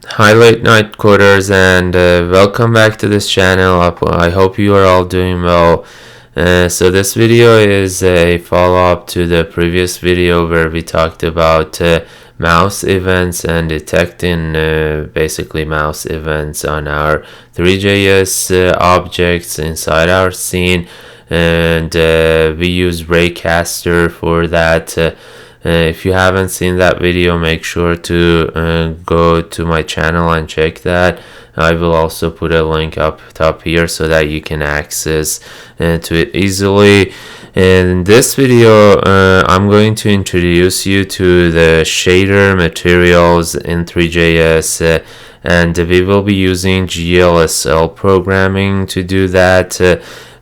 Hi late night coders, and welcome back to this channel. I hope you are all doing well. So this video is a follow-up to the previous video where we talked about mouse events and detecting basically mouse events on our ThreeJS objects inside our scene, and we use Raycaster for that. If you haven't seen that video, make sure to go to my channel and check that. I will also put a link up top here so that you can access to it easily. In this video, I'm going to introduce you to the shader materials in ThreeJS, and we will be using GLSL programming to do that.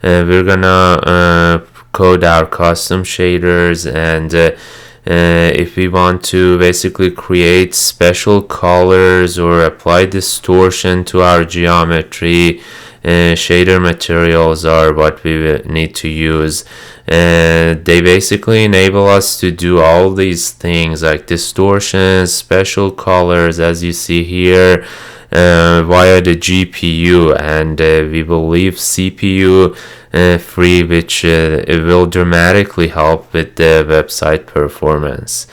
We're gonna code our custom shaders, and if we want to basically create special colors or apply distortion to our geometry, shader materials are what we need to use. They basically enable us to do all these things like distortions, special colors, as you see here, via the GPU, and we will leave CPU free, which it will dramatically help with the website performance.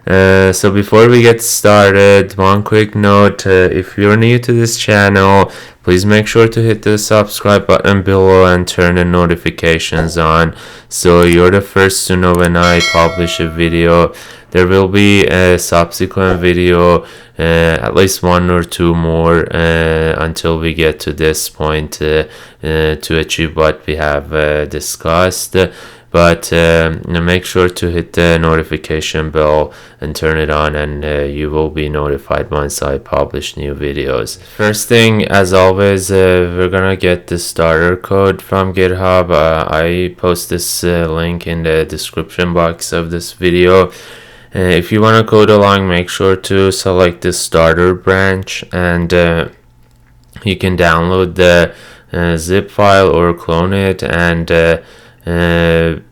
So before we get started, one quick note: if you're new to this channel, please make sure to hit the subscribe button below and turn the notifications on so you're the first to know when I publish a video. There will be a subsequent video, at least one or two more, until we get to this point to achieve what we have discussed. But make sure to hit the notification bell and turn it on, and you will be notified once I publish new videos. First thing, as always, we're gonna get the starter code from GitHub. I post this link in the description box of this video. If you want to code along, make sure to select the starter branch, and you can download the zip file or clone it, and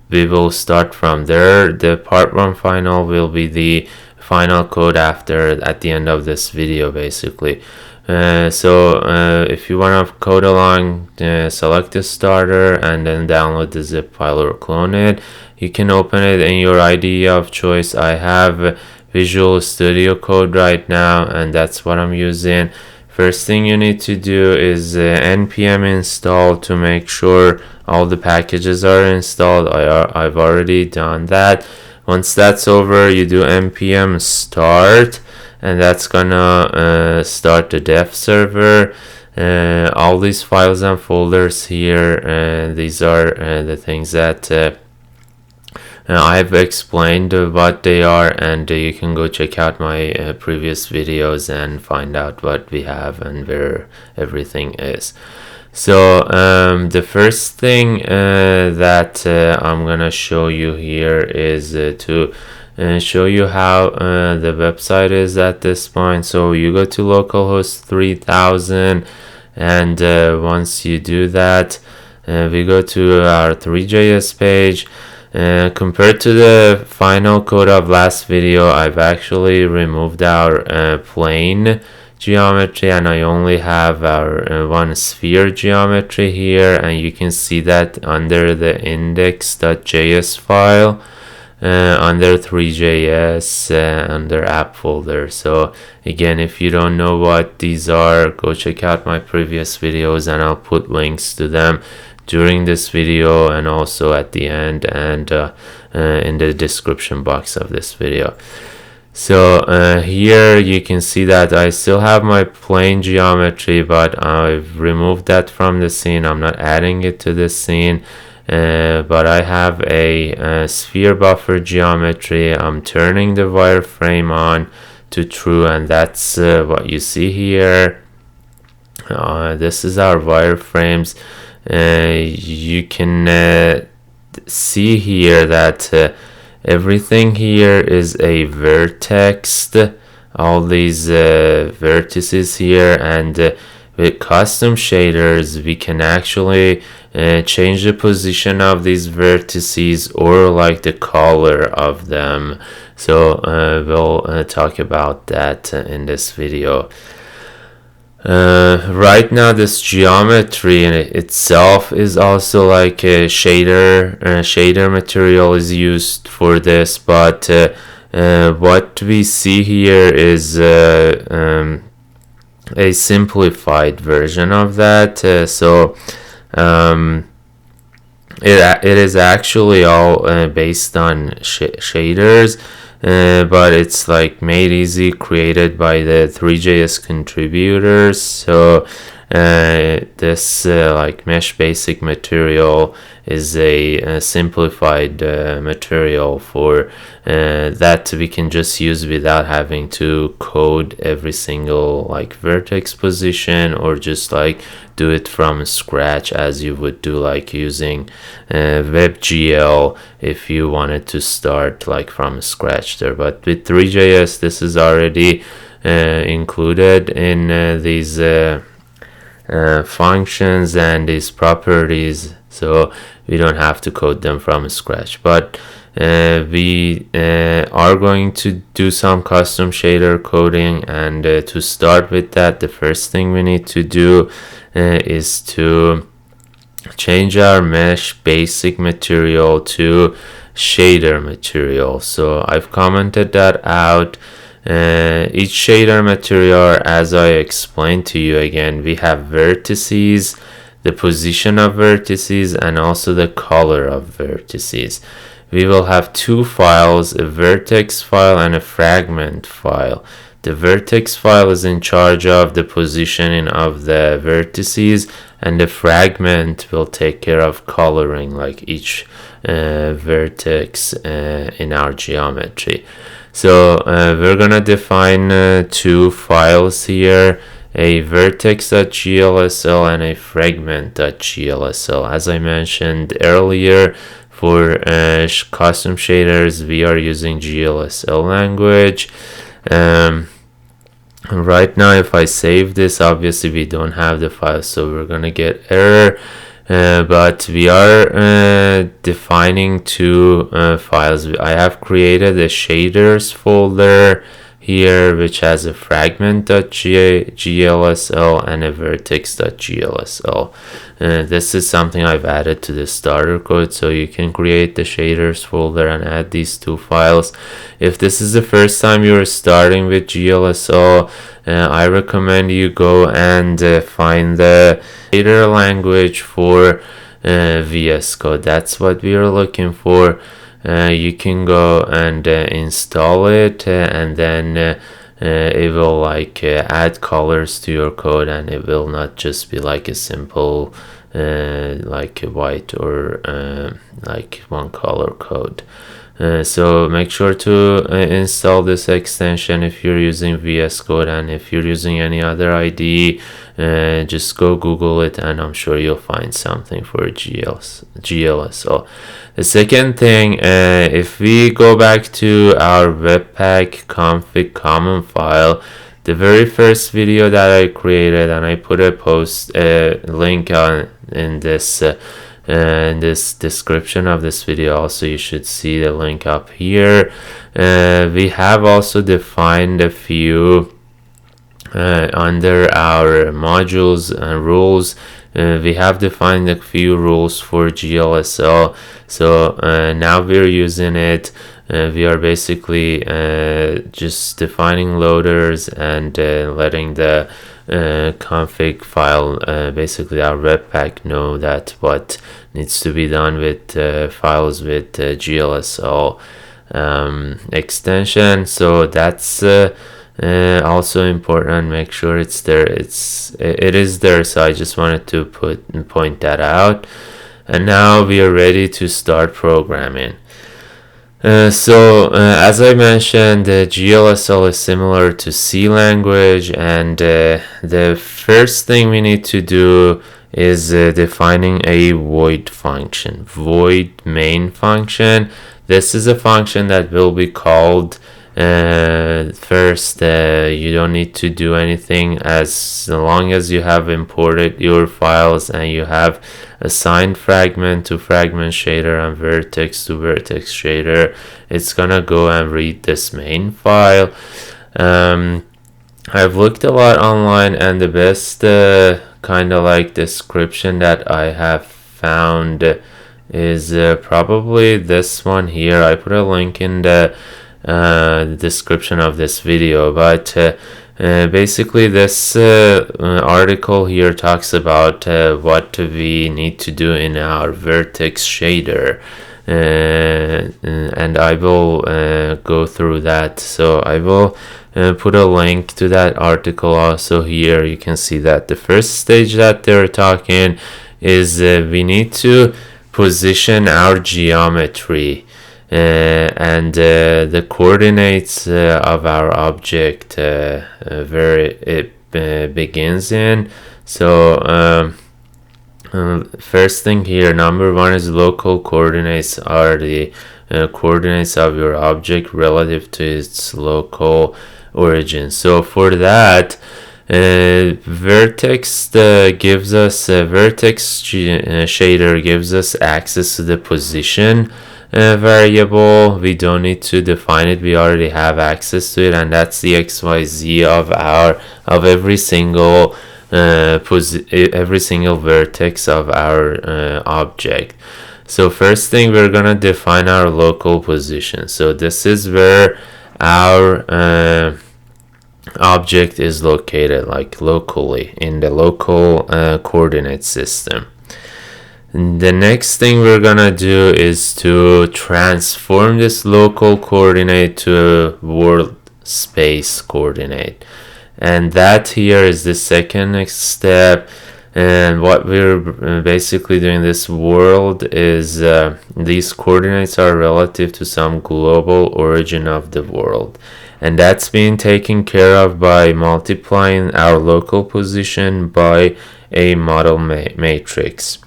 we will start from there. The part 1 final will be the final code at the end of this video, basically. So if you want to code along, select the starter and then download the zip file or clone it. You can open it in your IDE of choice. I have Visual Studio Code right now, and that's what I'm using. First thing you need to do is npm install to make sure all the packages are installed. I've already done that. Once that's over, you do npm start, and that's gonna start the dev server. All these files and folders here, these are the things that I've explained what they are, and you can go check out my previous videos and find out what we have and where everything is. So the first thing that I'm gonna show you here is to show you how the website is at this point. So you go to localhost 3000, and once you do that, we go to our ThreeJS page. Compared to the final code of last video, I've actually removed our plane geometry, and I only have our one sphere geometry here, and you can see that under the index.js file, under ThreeJS, under app folder. So again, if you don't know what these are, go check out my previous videos, and I'll put links to them during this video and also at the end, and in the description box of this video. So here you can see that I still have my plane geometry, but I've removed that from the scene. I'm not adding it to the scene, but I have a sphere buffer geometry. I'm turning the wireframe on to true, and that's what you see here. This is our wireframes. You can see here that everything here is a vertex, all these vertices here, and with custom shaders we can actually change the position of these vertices or like the color of them. So we'll talk about that in this video. Right now this geometry in itself is also like a shader material is used for this, but what we see here is a simplified version of that. It is actually all based on shaders, but it's like made easy, created by the ThreeJS contributors. So this like mesh basic material is a simplified material for that we can just use without having to code every single like vertex position, or just like do it from scratch as you would do like using WebGL if you wanted to start like from scratch there. But with ThreeJS this is already included in these functions and these properties, so we don't have to code them from scratch. But we are going to do some custom shader coding, and to start with that, the first thing we need to do is to change our mesh basic material to shader material. So I've commented that out. Each shader material, as I explained to you again, we have vertices, the position of vertices, and also the color of vertices. We will have two files, a vertex file and a fragment file. The vertex file is in charge of the positioning of the vertices, and the fragment will take care of coloring like each vertex in our geometry. So we're gonna define two files here, a vertex.glsl and a fragment.glsl. As I mentioned earlier, for custom shaders we are using GLSL language. Right now if I save this, obviously we don't have the file, so we're gonna get error. But we are defining two files. I have created a shaders folder here, which has a fragment.glsl and a vertex.glsl. This is something I've added to the starter code, so you can create the shaders folder and add these two files. If this is the first time you're starting with GLSL, I recommend you go and find the shader language for VS Code. That's what we are looking for. You can go and install it, and then it will like add colors to your code, and it will not just be like a simple like a white or like one color code. So make sure to install this extension if you're using VS Code, and if you're using any other IDE, just go Google it and I'm sure you'll find something for GLSL. The second thing, if we go back to our webpack config common file, the very first video that I created, and I put a post link on in this description of this video. Also, you should see the link up here. We have also defined a few under our modules and rules. We have defined a few rules for GLSL, so now we're using it. We are basically just defining loaders and letting the config file, basically our webpack, know that what needs to be done with files with GLSL extension. So that's also important. Make sure it's there. It is there, so I just wanted to point that out. And now we are ready to start programming. As I mentioned, GLSL is similar to C language, and the first thing we need to do is defining a void function, void main function. This is a function that will be called first. You don't need to do anything as long as you have imported your files and you have assigned fragment to fragment shader and vertex to vertex shader. It's gonna go and read this main file. I've looked a lot online, and the best kind of like description that I have found is probably this one here. I put a link in the description of this video, but basically this article here talks about what we need to do in our Vertex shader, and I will go through that. So I will put a link to that article also here. You can see that the first stage that they're talking is we need to position our geometry and the coordinates of our object where it begins in. So first thing here, number one is local coordinates are the coordinates of your object relative to its local origin. So for that, Vertex gives us Vertex shader gives us access to the position variable. We don't need to define it, we already have access to it, and that's the XYZ of every single every single vertex of our object. So first thing, we're gonna define our local position. So this is where our object is located, like locally in the local coordinate system. And the next thing we're gonna do is to transform this local coordinate to a world space coordinate, and that here is the second next step. And what we're basically doing, this world is these coordinates are relative to some global origin of the world, and that's being taken care of by multiplying our local position by a model matrix.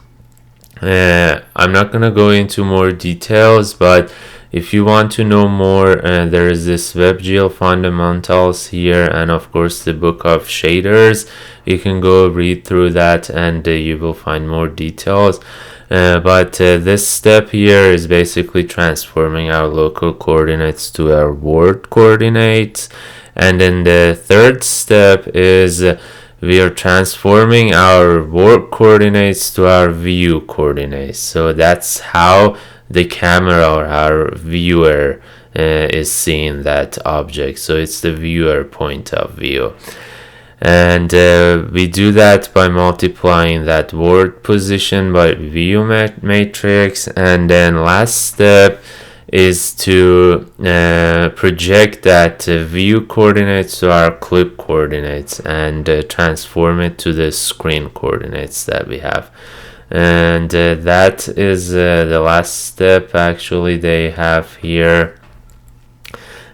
I'm not gonna go into more details, but if you want to know more, there is this WebGL fundamentals here, and of course the book of shaders. You can go read through that, and you will find more details. But this step here is basically transforming our local coordinates to our world coordinates. And then the third step is we are transforming our world coordinates to our view coordinates. So that's how the camera or our viewer is seeing that object. So it's the viewer point of view. And we do that by multiplying that world position by view matrix. And then last step is to project that view coordinates to our clip coordinates and transform it to the screen coordinates that we have. And that is the last step actually they have here.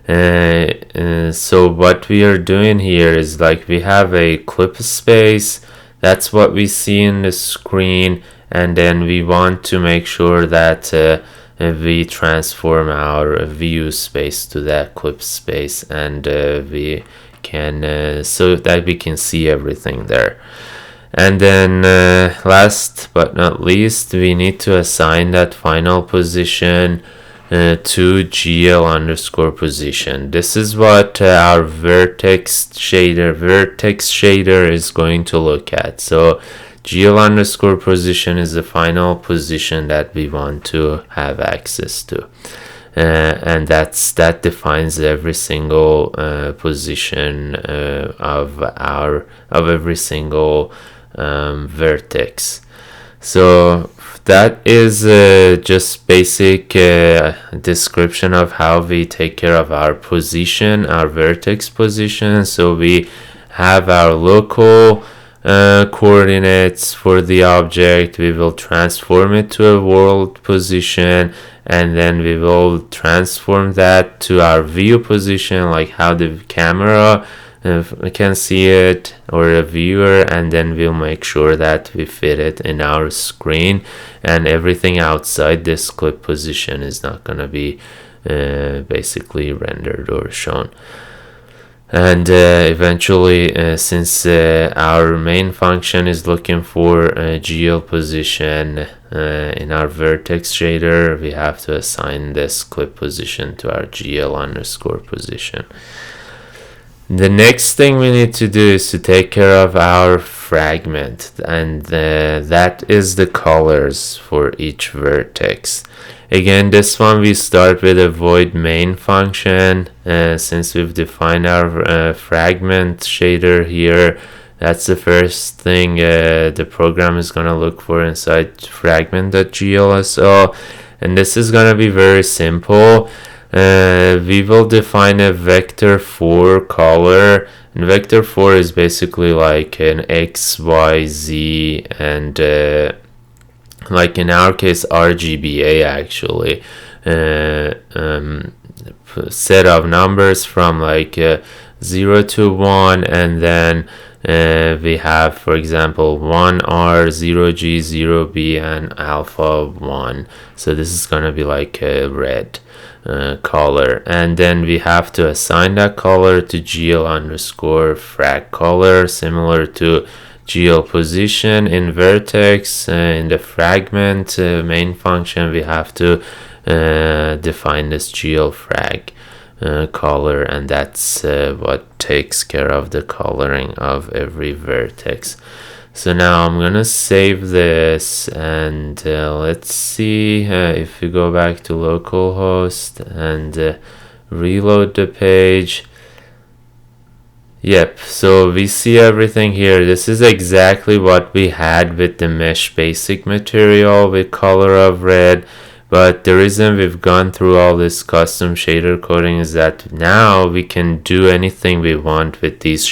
So what we are doing here is, like, we have a clip space, that's what we see in the screen, and then we want to make sure that we transform our view space to that clip space, and we can so that we can see everything there. And then last but not least, we need to assign that final position to GL_position. This is what our vertex shader is going to look at. So GL_position is the final position that we want to have access to, and that defines every single position of every single vertex. So that is just basic description of how we take care of our position, our vertex position. So we have our local coordinates for the object, we will transform it to a world position, and then we will transform that to our view position, like how the camera can see it, or a viewer, and then we'll make sure that we fit it in our screen, and everything outside this clip position is not going to be basically rendered or shown. And eventually, since our main function is looking for a GL position in our vertex shader, we have to assign this clip position to our GL_position. The next thing we need to do is to take care of our fragment, and that is the colors for each vertex. Again, this one we start with a void main function, since we've defined our fragment shader here. That's the first thing the program is going to look for inside fragment.glsl, and this is going to be very simple. We will define a vector4 color, and vector4 is basically like an x, y, z, and like in our case RGBA actually, set of numbers from like 0 to 1, and then we have, for example, 1R, 0G, 0B, and alpha 1. So this is gonna be like a red color, and then we have to assign that color to gl_frag color, similar to gl position in Vertex. In the fragment main function, we have to define this glFrag color, and that's what takes care of the coloring of every vertex. So now I'm gonna save this, and let's see if we go back to localhost and reload the page. Yep, so we see everything here. This is exactly what we had with the mesh basic material with color of red. But the reason we've gone through all this custom shader coding is that now we can do anything we want with these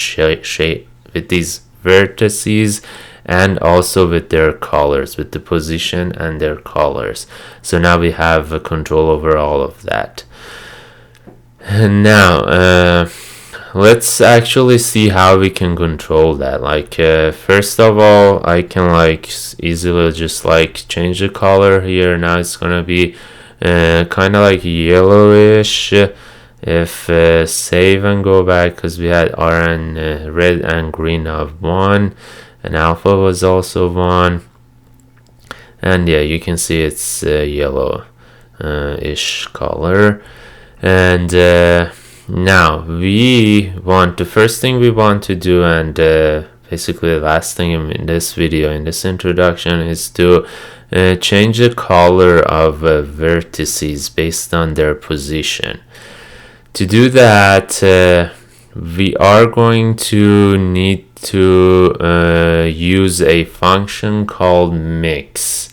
vertices, and also with their colors, with the position and their colors. So now we have a control over all of that. And now let's actually see how we can control that. Like first of all, I can like easily just like change the color here. Now it's gonna be kind of like yellowish. If save and go back, because we had R and red and green of 1, and alpha was also 1, and yeah, you can see it's yellow-ish color. And now the first thing we want to do, and basically the last thing in this video, in this introduction, is to change the color of vertices based on their position. To do that, we are going to need to use a function called mix,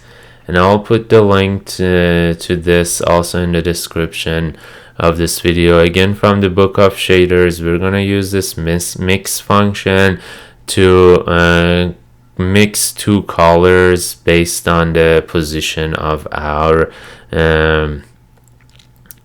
and I'll put the link to this also in the description of this video. Again, from the book of shaders, we're going to use this mix function to mix two colors based on the position of our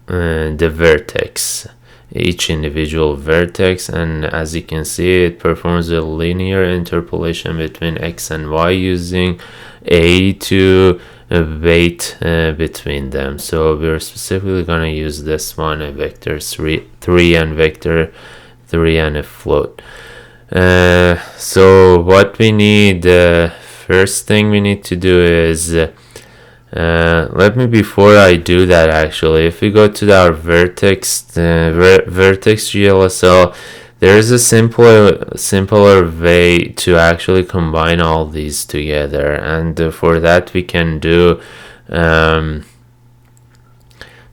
the vertex, each individual vertex. And as you can see, it performs a linear interpolation between x and y using a to weight between them. So we're specifically going to use this one, a vector 3 and vector 3 and a float. So what we need, first thing we need to do is before I do that, actually, if we go to our Vertex GLSL, there is a simpler way to actually combine all these together, and for that we can do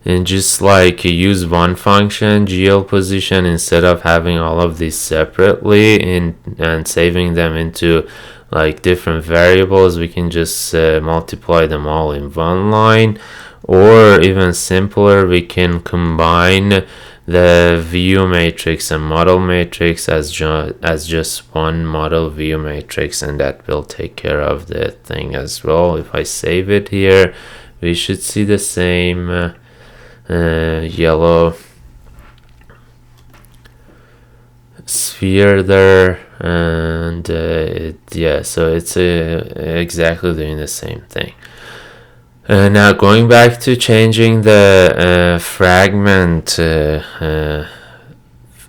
and just like use one function, GL position, instead of having all of these separately and saving them into like different variables. We can just multiply them all in one line, or even simpler, we can combine the view matrix and model matrix as just one model view matrix, and that will take care of the thing as well. If I save it here, we should see the same yellow sphere there, and yeah, so it's exactly doing the same thing. Now going back to changing the fragment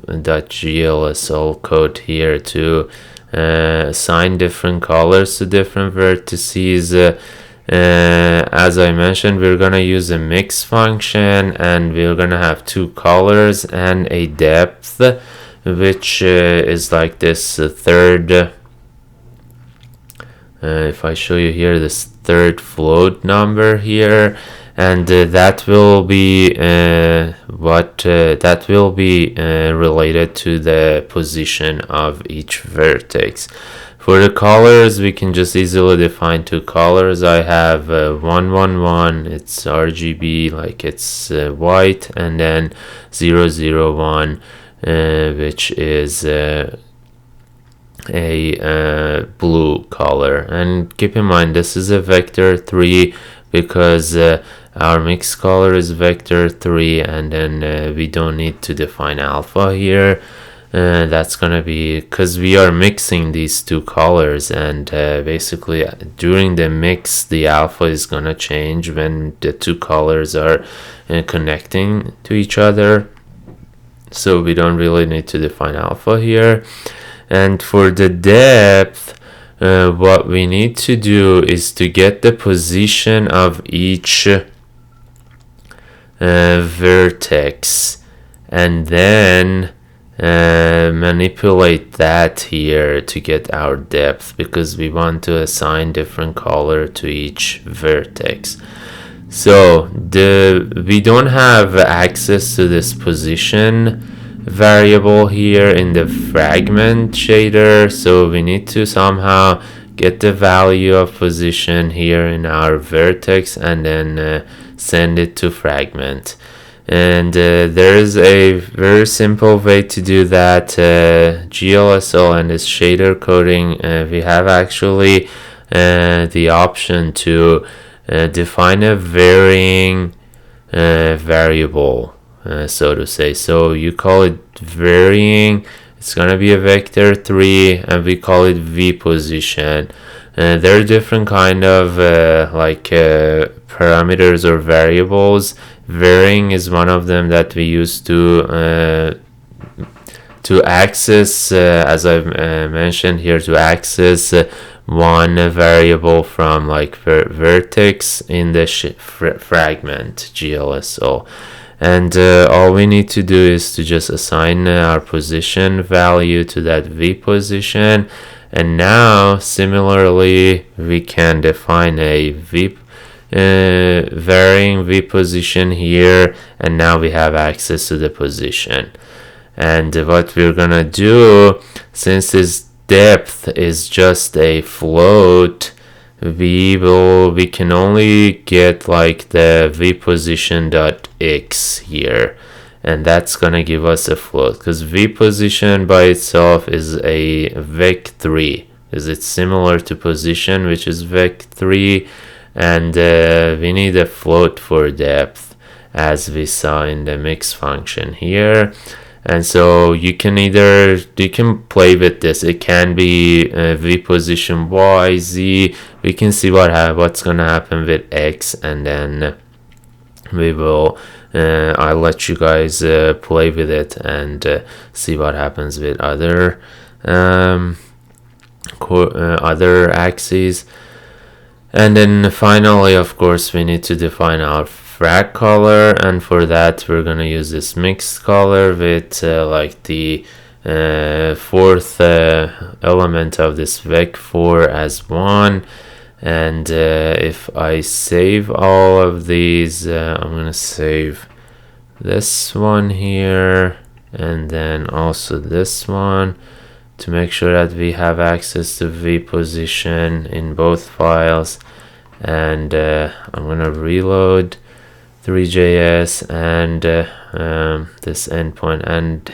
.glsl code here to assign different colors to different vertices. As I mentioned, we're gonna use a mix function, and we're gonna have two colors and a depth which is like this third, if I show you here, this third float number here, and that will be related to the position of each vertex. For the colors, we can just easily define two colors. I have 111, it's RGB, like it's white, and then 001, which is a blue color. And keep in mind, this is a vector 3 because our mix color is vector 3, and then we don't need to define alpha here. That's gonna be because we are mixing these two colors, and basically during the mix the alpha is gonna change when the two colors are connecting to each other, so we don't really need to define alpha here. And for the depth, what we need to do is to get the position of each vertex, and then manipulate that here to get our depth, because we want to assign different color to each vertex. So we don't have access to this position variable here in the fragment shader, so we need to somehow get the value of position here in our vertex and then send it to fragment. And there is a very simple way to do that. GLSL and this shader coding, we have actually the option to define a varying variable, so to say. So you call it varying, it's gonna be a vector 3, and we call it v position. There are different kind of parameters or variables. Varying is one of them that we use to access, as I've mentioned here, to access one variable from like vertex in the fragment GLSL. And all we need to do is to just assign our position value to that v position, and now similarly we can define a varying v position here, and now we have access to the position. And what we're gonna do, since this depth is just a float, we can only get like the v position dot x here, and that's gonna give us a float, because v position by itself is a vec3, because it's similar to position, which is vec3, and we need a float for depth, as we saw in the mix function here. And so you can play with this. It can be v position y, z. We can see what's gonna happen with x, and then we will I'll let you guys play with it and see what happens with other axes. And then finally, of course, we need to define our frag color, and for that we're gonna use this mixed color with like the fourth element of this vec4 as 1. And if I save all of these, I'm gonna save this one here, and then also this one, to make sure that we have access to v position in both files. And I'm gonna reload ThreeJS and this endpoint, and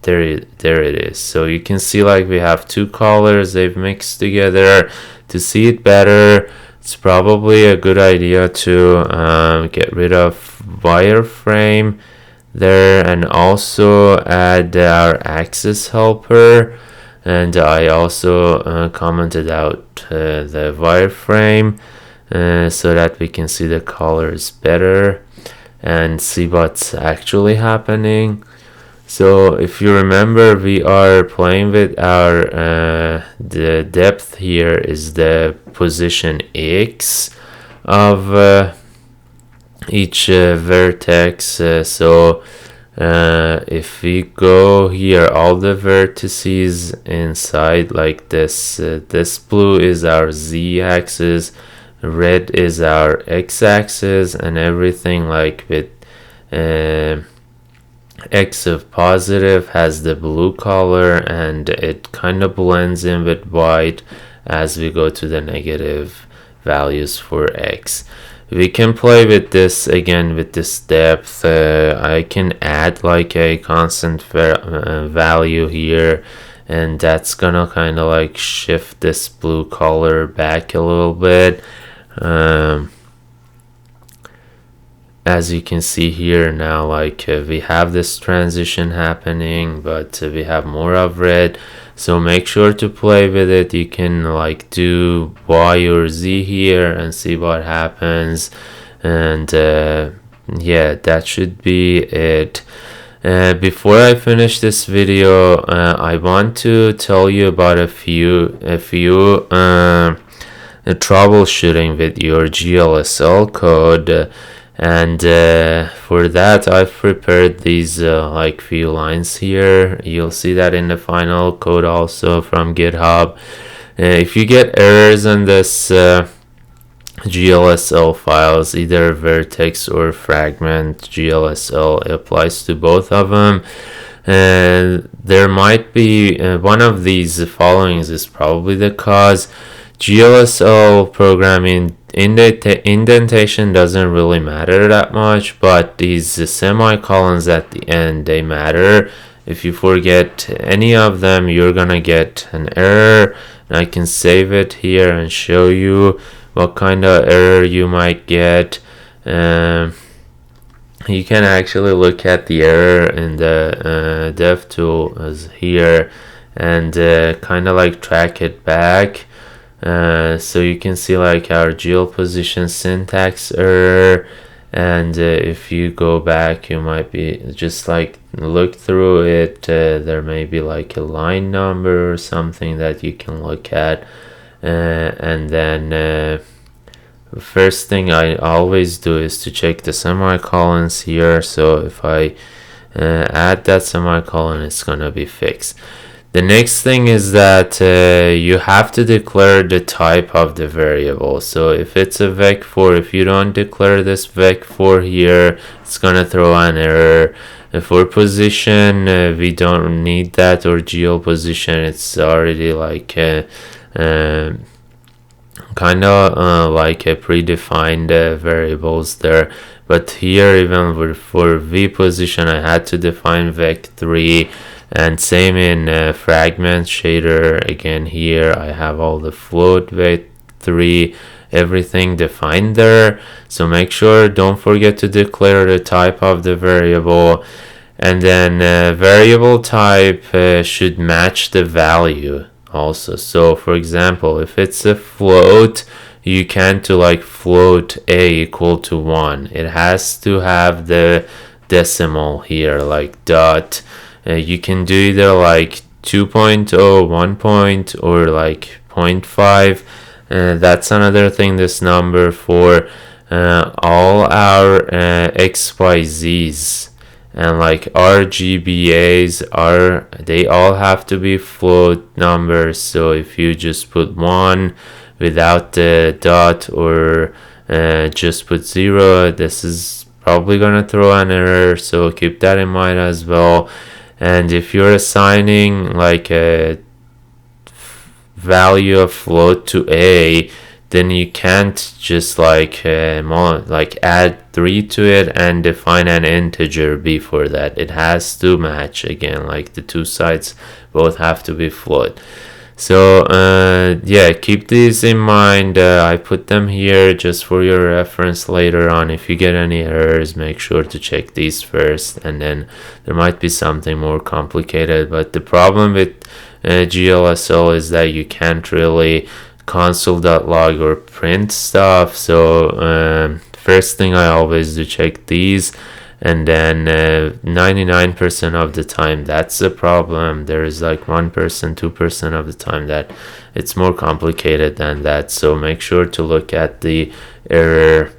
there it is. So you can see like we have two colors, they've mixed together. To see it better, it's probably a good idea to get rid of wireframe there, and also add our axis helper. And I also commented out the wireframe so that we can see the colors better and see what's actually happening. So if you remember, we are playing with our the depth here is the position x of each vertex. So If we go here, all the vertices inside like this, this blue is our z-axis, red is our x-axis, and everything like with x of positive has the blue color, and it kind of blends in with white as we go to the negative values for x. We can play with this again with this depth. I can add like a constant value here, and that's gonna kind of like shift this blue color back a little bit. As you can see here now, like we have this transition happening, but we have more of red. So make sure to play with it. You can like do Y or Z here and see what happens. And yeah, that should be it. Before I finish this video, I want to tell you about a few troubleshooting with your GLSL code. And for that, I've prepared these like few lines here. You'll see that in the final code also from GitHub. If you get errors on this GLSL files, either Vertex or Fragment, GLSL applies to both of them. And there might be one of these followings is probably the cause. GLSL programming indentation doesn't really matter that much, but these semicolons at the end, they matter. If you forget any of them, you're gonna get an error. And I can save it here and show you what kind of error you might get. You can actually look at the error in the dev tool as here, and kind of like track it back. So you can see like our GL position syntax error, and if you go back, you might be just like look through it. There may be like a line number or something that you can look at, and then first thing I always do is to check the semicolons here. So if I add that semicolon, it's gonna be fixed. The next thing is that you have to declare the type of the variable. So if it's a vec4, if you don't declare this vec4 here, it's gonna throw an error. For position, we don't need that, or geo position, it's already like kind of like a predefined variables there. But here, even for v position, I had to define vec3. And same in fragment shader. Again, here I have all the float vec3, everything defined there. So make sure, don't forget to declare the type of the variable, and then variable type should match the value also. So for example, if it's a float, you can't do like float a equal to 1. It has to have the decimal here, like dot. You can do either like 2.0, 1 or like 0.5. That's another thing, this number for all our XYZs and like RGBAs they all have to be float numbers. So if you just put 1 without the dot, or just put 0, this is probably gonna throw an error, so keep that in mind as well. And if you're assigning like a value of float to a, then you can't just like add 3 to it and define an integer before that. It has to match again, like the two sides both have to be float. So yeah, keep these in mind. I put them here just for your reference later on. If you get any errors, make sure to check these first, and then there might be something more complicated. But the problem with GLSL is that you can't really console.log or print stuff. So first thing I always do, check these, and then 99% of the time that's the problem. There is like 1%, 2% of the time that it's more complicated than that. So make sure to look at the error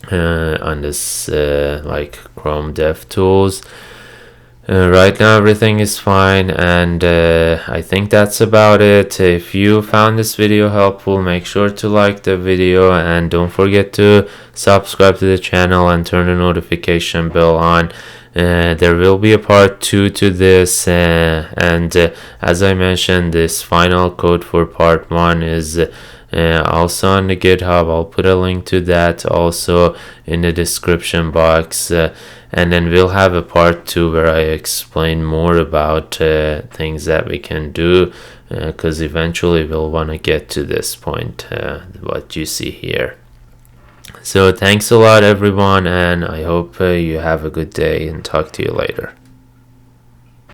on this like Chrome DevTools. Right now everything is fine, and I think that's about it. If you found this video helpful, make sure to like the video and don't forget to subscribe to the channel and turn the notification bell on. There will be a part 2 to this, and as I mentioned, this final code for part 1 is also on the GitHub. I'll put a link to that also in the description box, and then we'll have a part 2 where I explain more about things that we can do, because eventually we'll want to get to this point, what you see here. So thanks a lot everyone, and I hope you have a good day, and talk to you later.